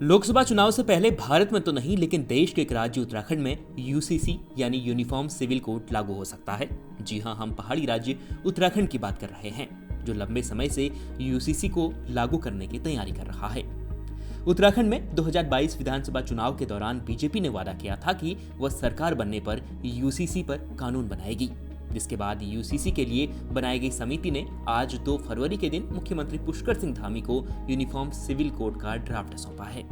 लोकसभा चुनाव से पहले भारत में तो नहीं लेकिन देश के एक राज्य उत्तराखंड में यूसीसी यानी यूनिफॉर्म सिविल कोड लागू हो सकता है। जी हां, हम पहाड़ी राज्य उत्तराखंड की बात कर रहे हैं जो लंबे समय से यूसीसी को लागू करने की तैयारी कर रहा है। उत्तराखंड में 2022 विधानसभा चुनाव के दौरान बीजेपी ने वादा किया था कि वह सरकार बनने पर यूसीसी पर कानून बनाएगी, जिसके बाद यूसीसी के लिए बनाई गई समिति ने आज 2 फरवरी के दिन मुख्यमंत्री पुष्कर सिंह धामी को यूनिफॉर्म सिविल कोड का ड्राफ्ट सौंपा है।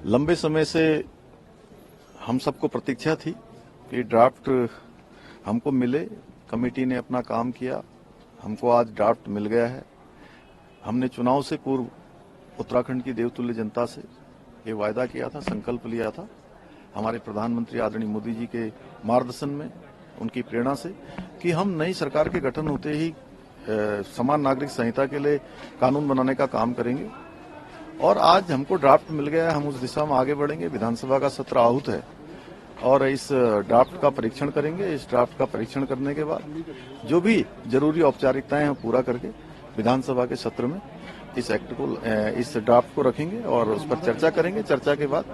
लंबे समय से हम सबको प्रतीक्षा थी कि ड्राफ्ट हमको मिले। कमेटी ने अपना काम किया, हमको आज ड्राफ्ट मिल गया है। हमने चुनाव से पूर्व उत्तराखंड की देवतुल्य जनता से ये वायदा किया था, संकल्प लिया था, हमारे प्रधानमंत्री आदरणीय मोदी जी के मार्गदर्शन में, उनकी प्रेरणा से, कि हम नई सरकार के गठन होते ही समान नागरिक संहिता के लिए कानून बनाने का काम करेंगे। और आज हमको ड्राफ्ट मिल गया है, हम उस दिशा में आगे बढ़ेंगे। विधानसभा का सत्र आहूत है और इस ड्राफ्ट का परीक्षण करेंगे। इस ड्राफ्ट का परीक्षण करने के बाद जो भी जरूरी औपचारिकताएं हैं पूरा करके विधानसभा के सत्र में इस एक्ट को, इस ड्राफ्ट को रखेंगे और उस पर चर्चा करेंगे। चर्चा के बाद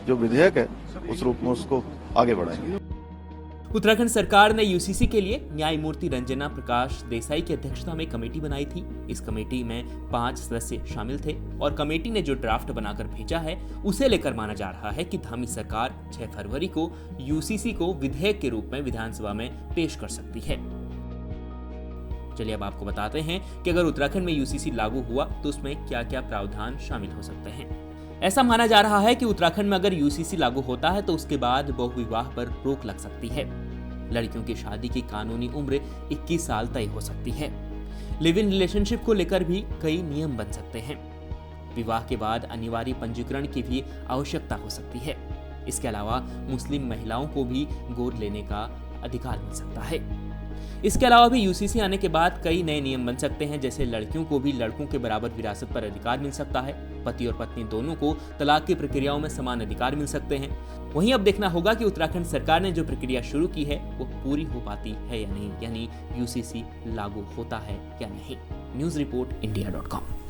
जो विधेयक है उस रूप में उसको आगे बढ़ाएंगे। उत्तराखंड सरकार ने यूसीसी के लिए न्यायमूर्ति रंजना प्रकाश देसाई की अध्यक्षता में कमेटी बनाई थी। इस कमेटी में 5 सदस्य शामिल थे और कमेटी ने जो ड्राफ्ट बनाकर भेजा है उसे लेकर माना जा रहा है कि धामी सरकार 6 फरवरी को यूसीसी को विधेयक के रूप में विधानसभा में पेश कर सकती है। चलिए अब आपको बताते हैं कि अगर उत्तराखंड में यूसीसी लागू हुआ तो उसमें क्या क्या प्रावधान शामिल हो सकते हैं। ऐसा माना जा रहा है कि उत्तराखंड में अगर यूसीसी लागू होता है तो उसके बाद बहुविवाह पर रोक लग सकती है। लड़कियों की शादी की कानूनी उम्र 21 साल तय हो सकती है। लिव इन रिलेशनशिप को लेकर भी कई नियम बन सकते हैं। विवाह के बाद अनिवार्य पंजीकरण की भी आवश्यकता हो सकती है। इसके अलावा मुस्लिम महिलाओं को भी गोद लेने का अधिकार मिल सकता है। इसके अलावा भी यूसीसी आने के बाद कई नए नियम बन सकते हैं, जैसे लड़कियों को भी लड़कों के बराबर विरासत पर अधिकार मिल सकता है। पति और पत्नी दोनों को तलाक की प्रक्रियाओं में समान अधिकार मिल सकते हैं। वहीं अब देखना होगा कि उत्तराखंड सरकार ने जो प्रक्रिया शुरू की है वो पूरी हो पाती है या नहीं, यानी यूसीसी लागू होता है या नहीं। News report इंडिया.com।